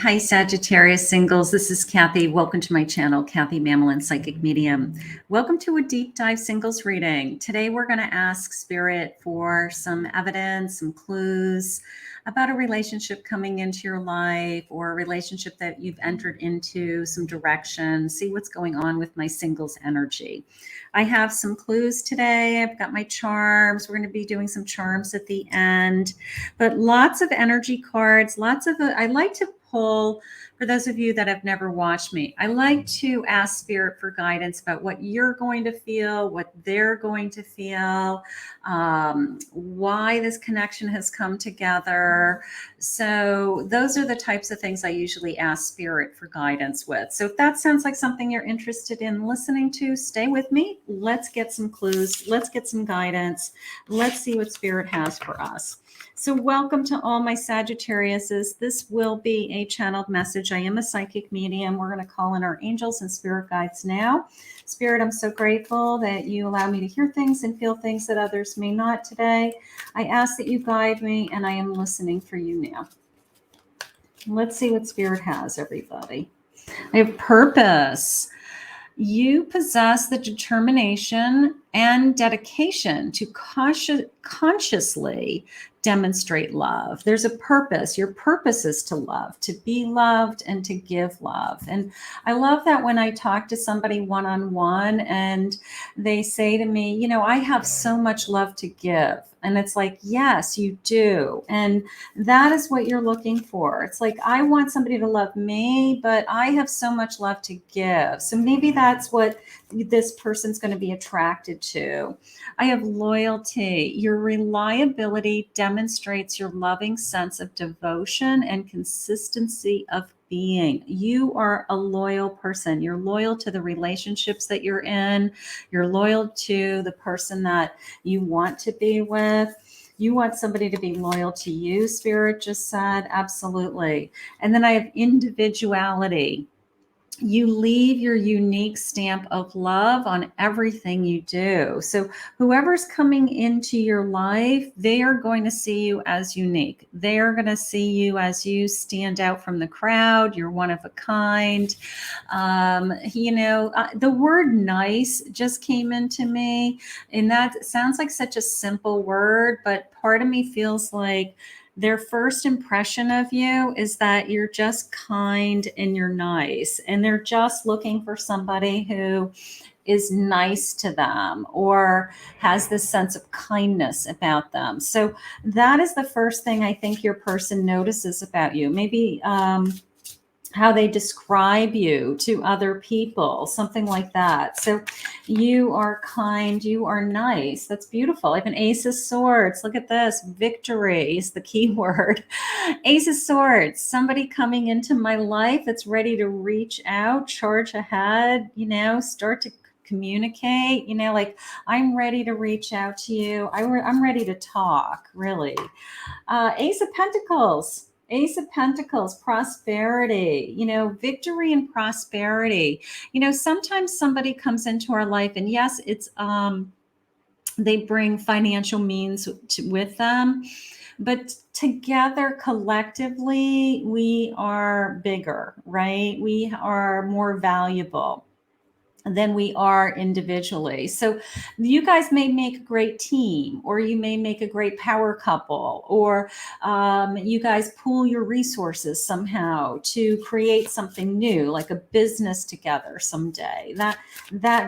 Hi, Sagittarius singles. This is Kathy. Welcome to my channel, Kathy Mamolen, Psychic Medium. Welcome to a deep dive singles reading. Today, we're going to ask Spirit for some evidence, some clues about a relationship coming into your life or a relationship that you've entered into, some direction, see what's going on with my singles energy. I have some clues today. I've got my charms. We're going to be doing some charms at the end, but lots of energy cards, I like to pull, for those of you that have never watched me, I like to ask Spirit for guidance about what you're going to feel, what they're going to feel, why this connection has come together. So those are the types of things I usually ask Spirit for guidance with. So if that sounds like something you're interested in listening to, stay with me. Let's get some clues. Let's get some guidance. Let's see what Spirit has for us. So welcome to all my Sagittariuses. This will be a channeled message. I am a psychic medium. We're going to call in our angels and spirit guides now. Spirit, I'm so grateful that you allow me to hear things and feel things that others may not today. I ask that you guide me, and I am listening for you now. Let's see what Spirit has, everybody. I have purpose. You possess the determination and dedication to consciously demonstrate love. There's a purpose. Your purpose is to love, to be loved, and to give love. And I love that when I talk to somebody one-on-one and they say to me, you know, I have so much love to give. And it's like, yes, you do. And that is what you're looking for. It's like, I want somebody to love me, but I have so much love to give. So maybe that's what this person's going to be attracted to. I have loyalty. Your reliability demonstrates your loving sense of devotion and consistency of being. You are a loyal person. You're loyal to the relationships that you're in. You're loyal to the person that you want to be with. You want somebody to be loyal to you, Spirit just said. Absolutely. And then I have individuality. You leave your unique stamp of love on everything you do. So whoever's coming into your life, they are going to see you as unique. They are going to see you as you stand out from the crowd. You're one of a kind. The word nice just came into me, and that sounds like such a simple word, but part of me feels like their first impression of you is that you're just kind and you're nice, and they're just looking for somebody who is nice to them or has this sense of kindness about them. So that is the first thing I think your person notices about you. Maybe how they describe you to other people, something like that. So you are kind, you are nice. That's beautiful. I have an Ace of Swords. Look at this. Victory is the key word. Ace of Swords, somebody coming into my life that's ready to reach out, charge ahead, start to communicate, like, I'm ready to reach out to you. I'm ready to talk, really. Ace of Pentacles. Ace of Pentacles, prosperity, victory and prosperity. Sometimes somebody comes into our life and yes, it's, they bring financial means with them, but together collectively, we are bigger, right? We are more valuable than we are individually. So you guys may make a great team, or you may make a great power couple, or you guys pool your resources somehow to create something new, like a business together someday. That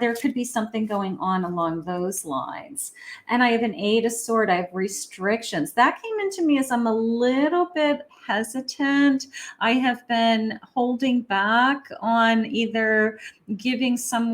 there could be something going on along those lines. And I have an Eight of Swords. I have restrictions. That came into me as I'm a little bit hesitant. I have been holding back on either giving someone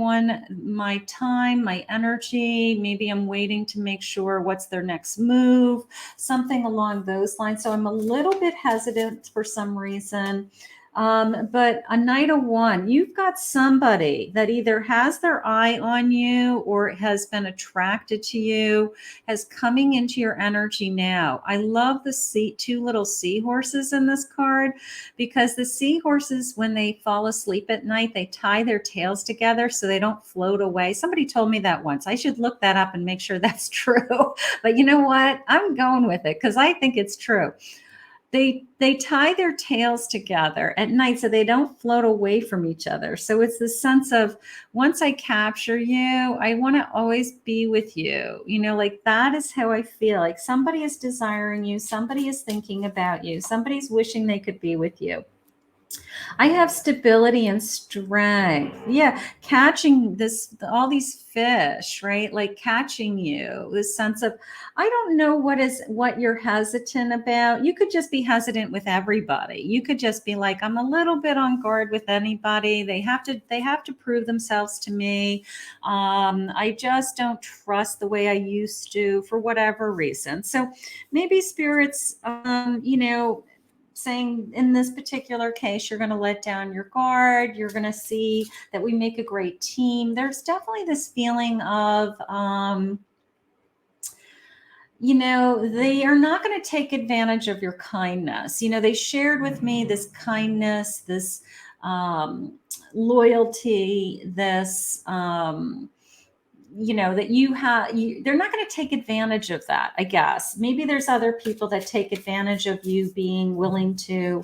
my time, my energy. Maybe I'm waiting to make sure what's their next move, something along those lines. So I'm a little bit hesitant for some reason. But a Knight of Wands, you've got somebody that either has their eye on you or has been attracted to you, has coming into your energy now. I love the two little seahorses in this card, because the seahorses, when they fall asleep at night, they tie their tails together so they don't float away. Somebody told me that once. I should look that up and make sure that's true. But you know what? I'm going with it because I think it's true. they tie their tails together at night so they don't float away from each other. So it's this sense of, once I capture you, I want to always be with you. You know, like that is how I feel. Like somebody is desiring you, somebody is thinking about you, somebody's wishing they could be with you. I have stability and strength. Yeah, catching this, all these fish, right? Like catching you, this sense of, I don't know what you're hesitant about. You could just be hesitant with everybody. You could just be like, I'm a little bit on guard with anybody. They have to prove themselves to me. I just don't trust the way I used to for whatever reason. So maybe spirits, saying in this particular case, you're going to let down your guard. You're going to see that we make a great team. There's definitely this feeling of, they are not going to take advantage of your kindness. They shared with me this kindness, this loyalty, this, that they're not going to take advantage of that, I guess. Maybe there's other people that take advantage of you being willing to,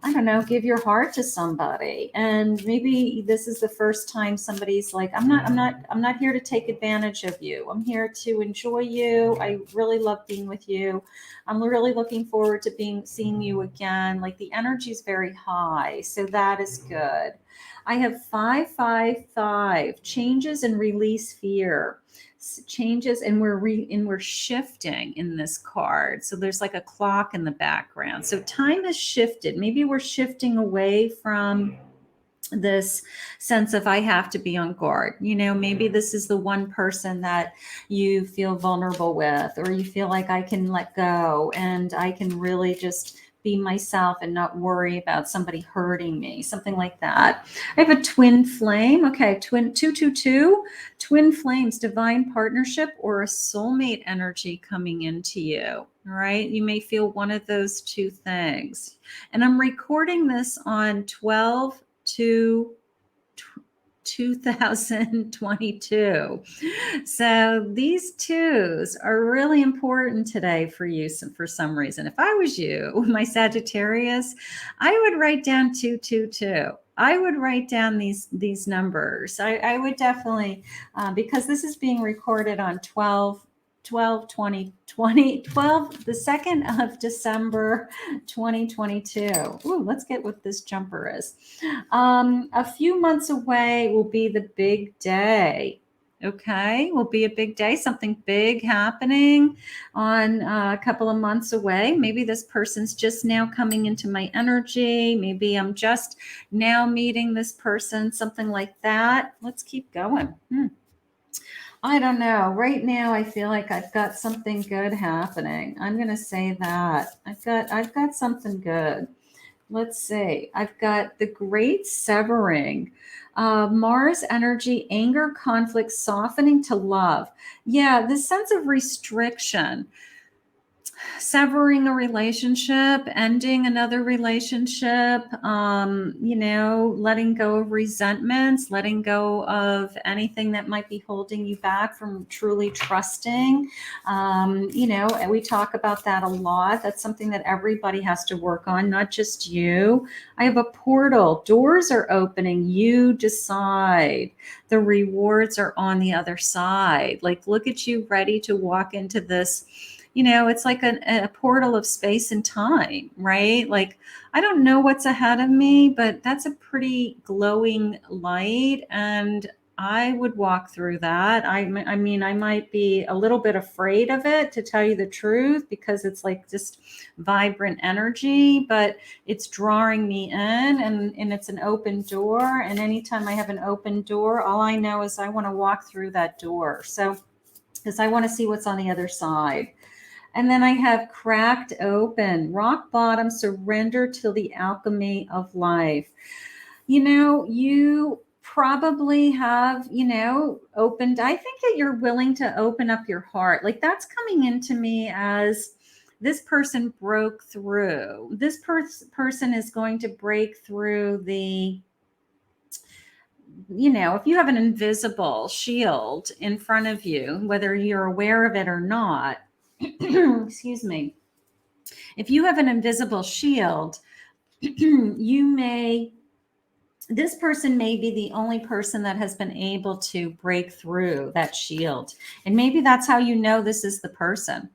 I don't know, give your heart to somebody. And maybe this is the first time somebody's like, I'm not here to take advantage of you. I'm here to enjoy you. I really love being with you. I'm really looking forward to seeing you again. Like the energy is very high. So that is good. I have 555 changes and release fear. Changes, and we're shifting in this card. So there's like a clock in the background. So time has shifted. Maybe we're shifting away from this sense of I have to be on guard. Maybe this is the one person that you feel vulnerable with, or you feel like I can let go and I can really just be myself and not worry about somebody hurting me, something like that. I have a twin flame. Okay, 222, twin flames, divine partnership or a soulmate energy coming into you. All right, you may feel one of those two things. And I'm recording this on 12/2/2022. So these twos are really important today for you for some reason. If I was you, my Sagittarius, I would write down 222. I would write down these numbers. I would definitely, because this is being recorded on 12/20/2012, the 2nd of December 2022. Ooh, let's get what this jumper is. A few months away will be the big day. Okay, will be a big day, something big happening on a couple of months away. Maybe this person's just now coming into my energy. Maybe I'm just now meeting this person, something like that. Let's keep going. I don't know. Right now, I feel like I've got something good happening. I'm going to say that. I've got something good. Let's see. I've got the great severing. Mars energy, anger, conflict, softening to love. Yeah, this sense of restriction. Severing a relationship, ending another relationship, letting go of resentments, letting go of anything that might be holding you back from truly trusting. We talk about that a lot. That's something that everybody has to work on, not just you. I have a portal. Doors are opening. You decide. The rewards are on the other side. Like, look at you ready to walk into this. It's like a portal of space and time, right? Like, I don't know what's ahead of me, but that's a pretty glowing light. And I would walk through that. I mean, I might be a little bit afraid of it, to tell you the truth, because it's like just vibrant energy, but it's drawing me in, and it's an open door. And anytime I have an open door, all I know is I want to walk through that door. So, because I want to see what's on the other side. And then I have cracked open, rock bottom, surrender to the alchemy of life. You probably have, opened. I think that you're willing to open up your heart. Like, that's coming into me as this person broke through. This person is going to break through the, if you have an invisible shield in front of you, whether you're aware of it or not, excuse me, If you have an invisible shield, this person may be the only person that has been able to break through that shield. And maybe that's how you know this is the person.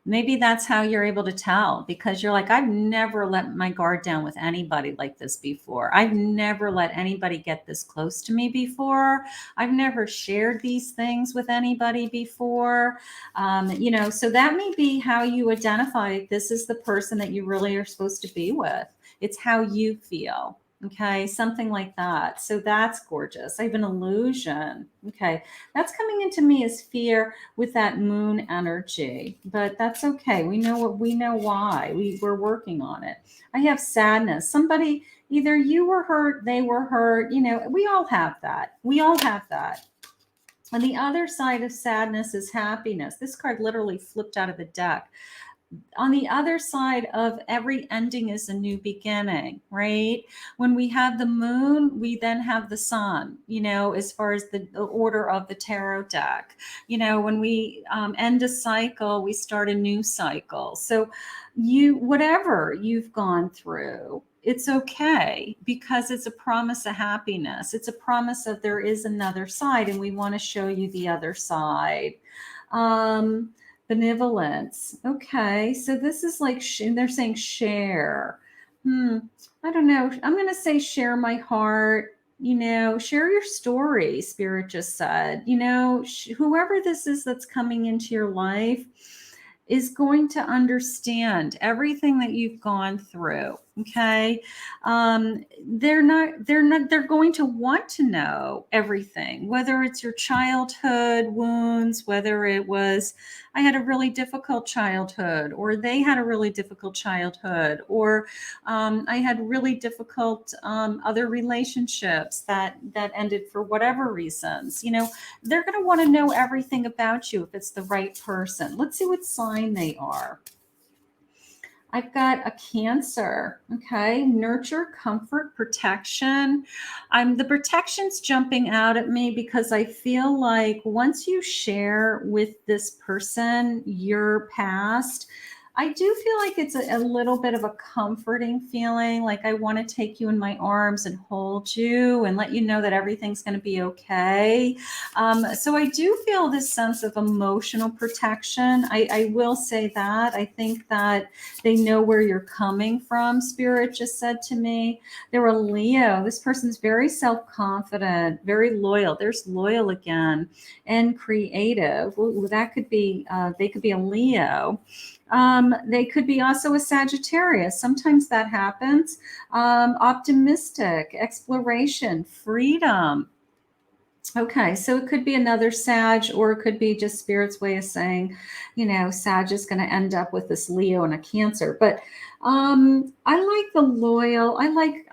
Maybe that's how you're able to tell, because you're like, I've never let my guard down with anybody like this before. I've never let anybody get this close to me before. I've never shared these things with anybody before. So that may be how you identify this is the person that you really are supposed to be with. It's how you feel. Okay, something like that. So that's gorgeous. I have an illusion. Okay, that's coming into me as fear with that moon energy, but that's okay. We know why. We're working on it. I have sadness. Somebody, either you were hurt, they were hurt. We all have that. We all have that. On the other side of sadness is happiness. This card literally flipped out of the deck. On the other side of every ending is a new beginning, right? When we have the moon, we then have the sun, as far as the order of the tarot deck. When we end a cycle, we start a new cycle. So whatever you've gone through, it's okay, because it's a promise of happiness. It's a promise of there is another side, and we want to show you the other side. Benevolence. Okay, so this is like they're saying share. I don't know. I'm going to say share my heart. Share your story. Spirit just said. Whoever this is that's coming into your life is going to understand everything that you've gone through. Okay. They're going to want to know everything, whether it's your childhood wounds, whether it was, I had a really difficult childhood, or they had a really difficult childhood, or I had really difficult other relationships that ended for whatever reasons. They're going to want to know everything about you if it's the right person. Let's see what sign they are. I've got a Cancer. Okay. Nurture, comfort, protection. The protection's jumping out at me because I feel like once you share with this person your past, I do feel like it's a little bit of a comforting feeling. Like I want to take you in my arms and hold you and let you know that everything's going to be okay. So I do feel this sense of emotional protection. I will say that. I think that they know where you're coming from. Spirit just said to me, they're a Leo. This person's very self-confident, very loyal. There's loyal again, and creative. Well, that could be, they could be a Leo. They could be also a Sagittarius. Sometimes that happens. Optimistic, exploration, freedom. Okay, so it could be another Sag, or it could be just Spirit's way of saying, Sag is going to end up with this Leo and a Cancer. But I like the loyal. I like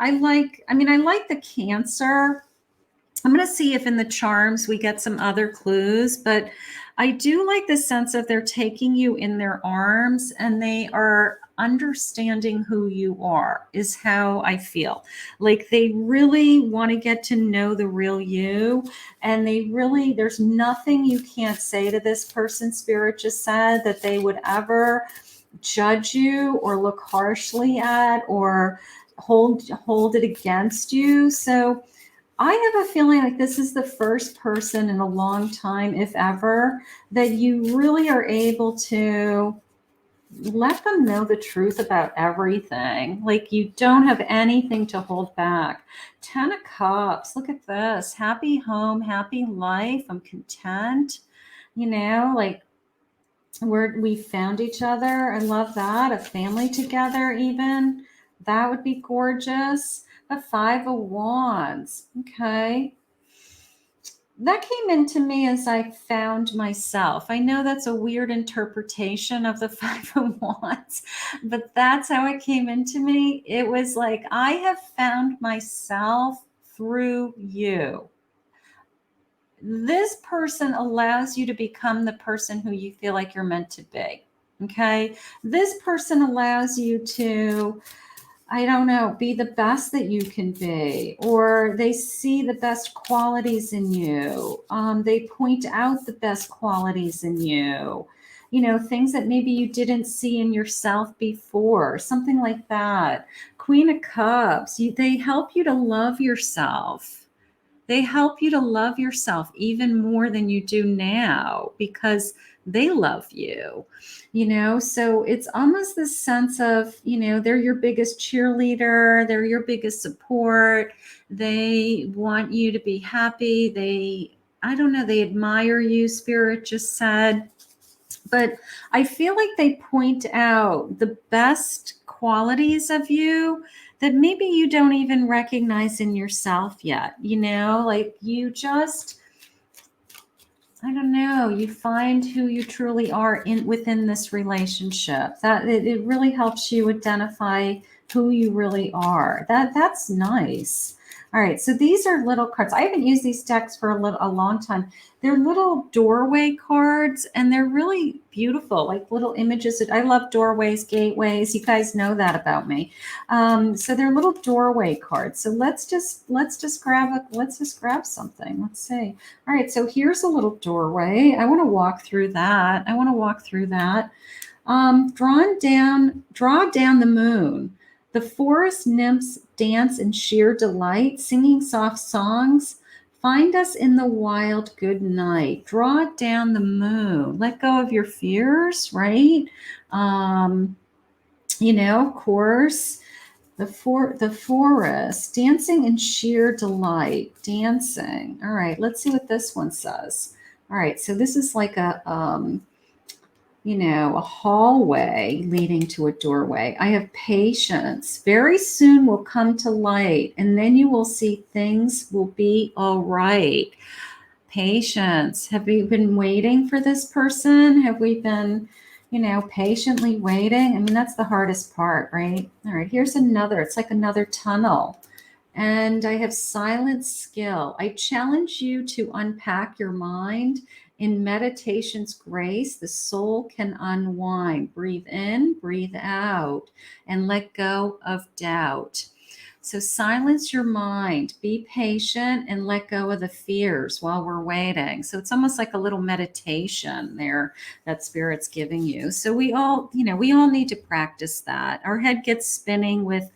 the Cancer. I'm going to see if in the charms we get some other clues, but I do like the sense of they're taking you in their arms and they are understanding who you are, is how I feel. Like they really want to get to know the real you, and there's nothing you can't say to this person, Spirit just said, that they would ever judge you or look harshly at or hold it against you. So I have a feeling like this is the first person in a long time, if ever, that you really are able to let them know the truth about everything. Like you don't have anything to hold back. 10 of Cups. Look at this. Happy home, happy life. I'm content. Like we found each other. I love that. A family together even. That would be gorgeous. A 5 of Wands. Okay. That came into me as I found myself. I know that's a weird interpretation of the 5 of Wands, but that's how it came into me. It was like, I have found myself through you. This person allows you to become the person who you feel like you're meant to be. Okay. This person allows you to, I don't know, be the best that you can be, or they see the best qualities in you. They point out the best qualities in you. things that maybe you didn't see in yourself before, something like that. Queen of Cups, they help you to love yourself. They help you to love yourself even more than you do now because they love you, So it's almost this sense of, they're your biggest cheerleader, they're your biggest support. They want you to be happy. I don't know, they admire you, Spirit just said. But I feel like they point out the best qualities of you that maybe you don't even recognize in yourself yet. Like you just, I don't know, you find who you truly are within this relationship. That it really helps you identify who you really are. That's nice. All right, so these are little cards. I haven't used these decks for a long time. They're little doorway cards, and they're really beautiful, like little images. I love doorways, gateways. You guys know that about me. So they're little doorway cards. So let's just grab something. Let's see. All right, so here's a little doorway. I want to walk through that. Draw down the moon. The forest nymphs dance in sheer delight, singing soft songs. Find us in the wild good night. Draw down the moon. Let go of your fears, right? Of course. The forest, dancing in sheer delight, dancing. All right, let's see what this one says. All right, so this is like a hallway leading to a doorway. I have patience. Very soon will come to light, and then you will see things will be all right. Patience. Have we been waiting for this person? Have we been, patiently waiting? I mean, that's the hardest part, right? All right, here's another. It's like another tunnel. And I have silent skill. I challenge you to unpack your mind. In meditation's grace, the soul can unwind. Breathe in, breathe out, and let go of doubt. So silence your mind, be patient, and let go of the fears while we're waiting. So it's almost like a little meditation there that Spirit's giving you. So we all need to practice that. Our head gets spinning with,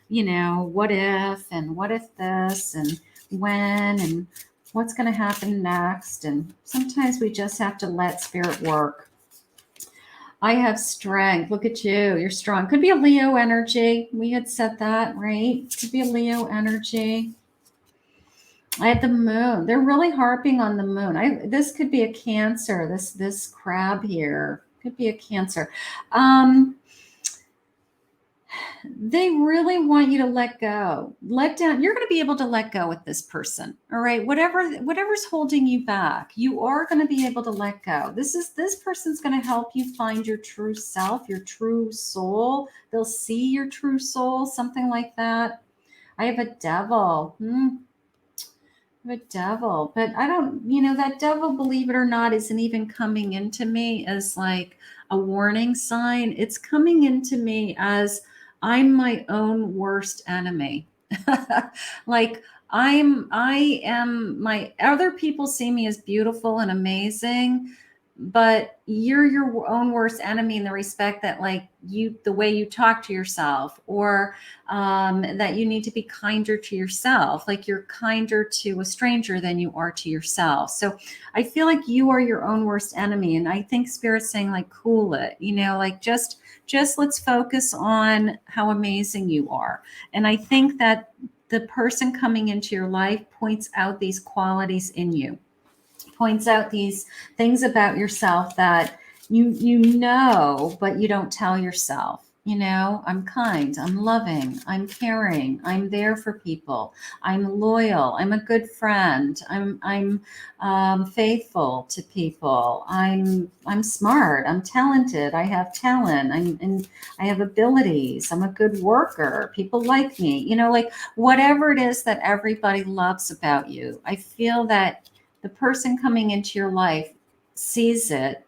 what if, and what if this, and when, and what's going to happen next. And sometimes we just have to let Spirit work. I have strength. Look at you. You're strong. Could be a Leo energy. We had said that, right? Could be a Leo energy. I had the moon. They're really harping on the moon. This could be a Cancer. This crab here could be a Cancer. They really want you to let go, let down. You're going to be able to let go with this person. All right. Whatever's holding you back, you are going to be able to let go. This person's going to help you find your true self, your true soul. They'll see your true soul, something like that. I have a devil. I have a devil, but I don't, that devil, believe it or not, isn't even coming into me as like a warning sign. It's coming into me as I'm my own worst enemy. Like I am other people see me as beautiful and amazing, but you're your own worst enemy in the respect that like the way you talk to yourself, or that you need to be kinder to yourself. Like you're kinder to a stranger than you are to yourself. So I feel like you are your own worst enemy. And I think Spirit's saying like, cool it, like just let's focus on how amazing you are. And I think that the person coming into your life points out these qualities in you, points out these things about yourself that but you don't tell yourself. I'm kind, I'm loving, I'm caring, I'm there for people, I'm loyal, I'm a good friend, I'm faithful to people, I'm smart, I'm talented, I have talent, and I have abilities, I'm a good worker, people like me, like whatever it is that everybody loves about you. I feel that the person coming into your life sees it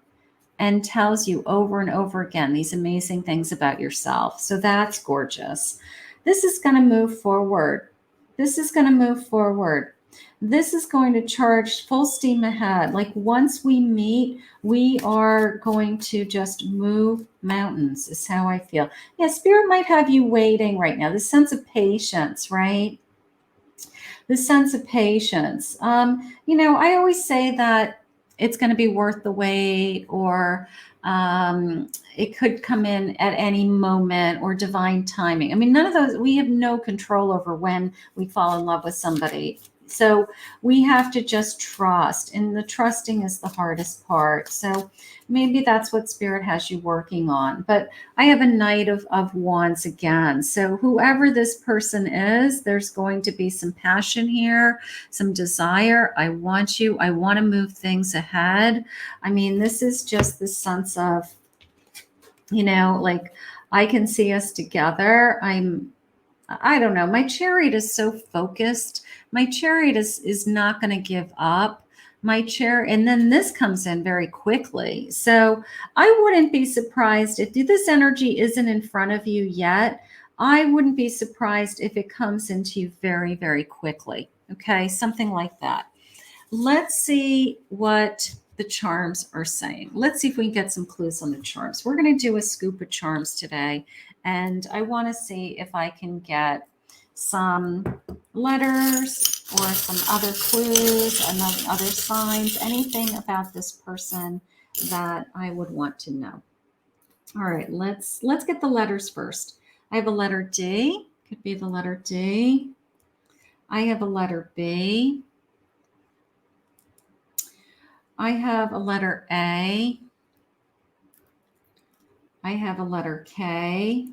and tells you over and over again these amazing things about yourself. So that's gorgeous. This is going to move forward. This is going to charge full steam ahead. Like once we meet, we are going to just move mountains, is how I feel. Yeah, Spirit might have you waiting right now. This sense of patience, right? This sense of patience. I always say that it's going to be worth the wait, or it could come in at any moment, or divine timing. I mean, none of those, we have no control over when we fall in love with somebody. So we have to just trust, and the trusting is the hardest part. So maybe that's what Spirit has you working on. But I have a Knight of Wands again. So whoever this person is, there's going to be some passion here, some desire. I want you. I want to move things ahead. I mean, this is just the sense of, like, I can see us together. I don't know. My chariot is so focused. My chariot is not going to give up. And then this comes in very quickly. So I wouldn't be surprised if this energy isn't in front of you yet. I wouldn't be surprised if it comes into you very, very quickly. Okay, something like that. Let's see what the charms are saying. Let's see if we can get some clues on the charms. We're going to do a scoop of charms today, and I want to see if I can get some letters or some other clues, other signs, anything about this person that I would want to know. All right, let's get the letters first. I have a letter D, could be the letter D. I have a letter B. I have a letter A. I have a letter K.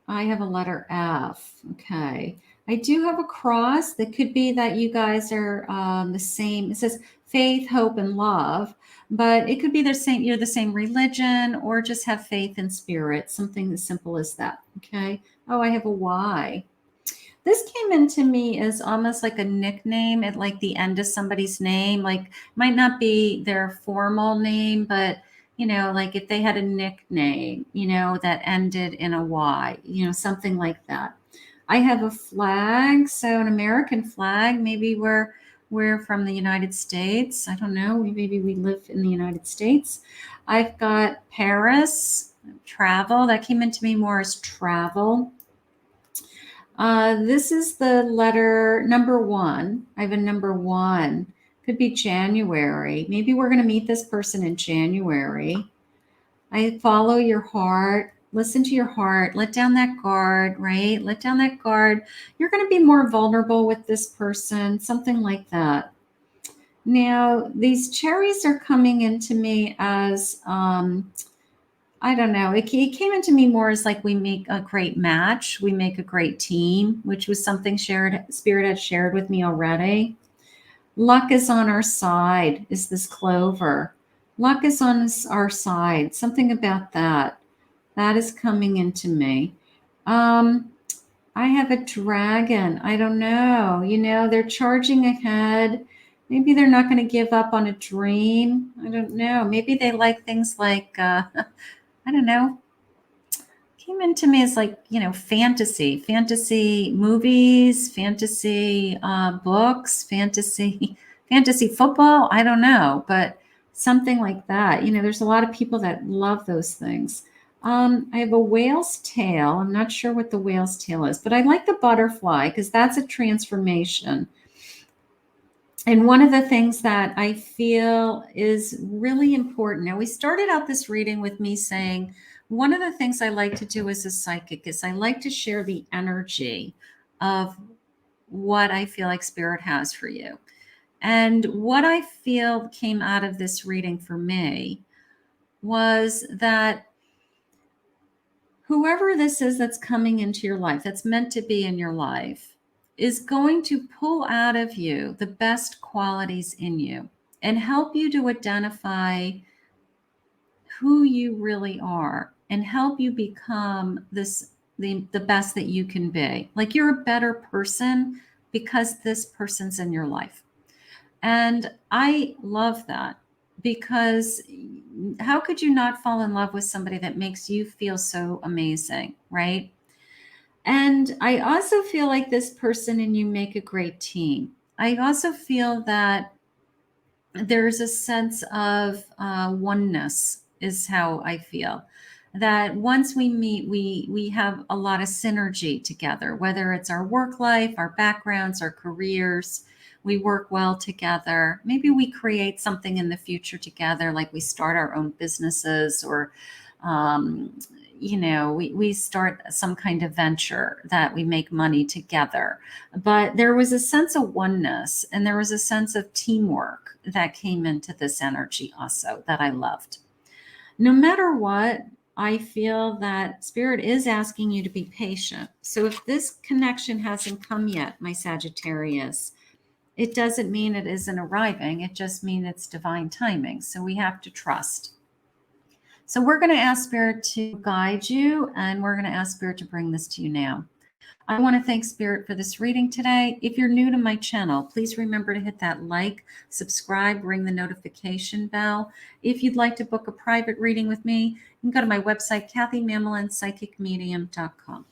I have a letter F. Okay. I do have a cross. That could be that you guys are the same. It says faith, hope, and love, but it could be the same. You're the same religion, or just have faith in spirit. Something as simple as that. Okay. Oh, I have a Y. This came into me as almost like a nickname at like the end of somebody's name. Like, might not be their formal name, but like if they had a nickname, that ended in a Y, something like that. I have a flag, so an American flag. Maybe we're from the United States. I don't know. Maybe we live in the United States. I've got Paris, travel. That came into me more as travel. This is the letter number 1. I have a number 1. Could be January. Maybe we're going to meet this person in January. I follow your heart. Listen to your heart. Let down that guard, right? Let down that guard. You're going to be more vulnerable with this person, something like that. Now, these cherries are coming into me as I don't know. It came into me more as like we make a great match. We make a great team, which was something Spirit had shared with me already. Luck is on our side, is this clover. Luck is on our side. Something about that. That is coming into me. I have a dragon. I don't know. They're charging ahead. Maybe they're not going to give up on a dream. I don't know. Maybe they like things like I don't know, came into me as like, fantasy movies, fantasy books, fantasy football. I don't know, but something like that. There's a lot of people that love those things. I have a whale's tail. I'm not sure what the whale's tail is, but I like the butterfly because that's a transformation. And one of the things that I feel is really important. Now, we started out this reading with me saying, one of the things I like to do as a psychic is I like to share the energy of what I feel like Spirit has for you. And what I feel came out of this reading for me was that whoever this is that's coming into your life, that's meant to be in your life, is going to pull out of you the best qualities in you and help you to identify who you really are and help you become the best that you can be. Like, you're a better person because this person's in your life. And I love that, because how could you not fall in love with somebody that makes you feel so amazing, right? And I also feel like this person and you make a great team. I also feel that there's a sense of oneness is how I feel. That once we meet, we have a lot of synergy together, whether it's our work life, our backgrounds, our careers. We work well together. Maybe we create something in the future together, like we start our own businesses, or um, we start some kind of venture that we make money together. But there was a sense of oneness and there was a sense of teamwork that came into this energy also that I loved. No matter what, I feel that Spirit is asking you to be patient. So if this connection hasn't come yet, my Sagittarius, it doesn't mean it isn't arriving. It just means it's divine timing. So we have to trust. So we're going to ask Spirit to guide you, and we're going to ask Spirit to bring this to you now. I want to thank Spirit for this reading today. If you're new to my channel, please remember to hit that like, subscribe, ring the notification bell. If you'd like to book a private reading with me, you can go to my website, KathyMamolenPsychicMedium.com.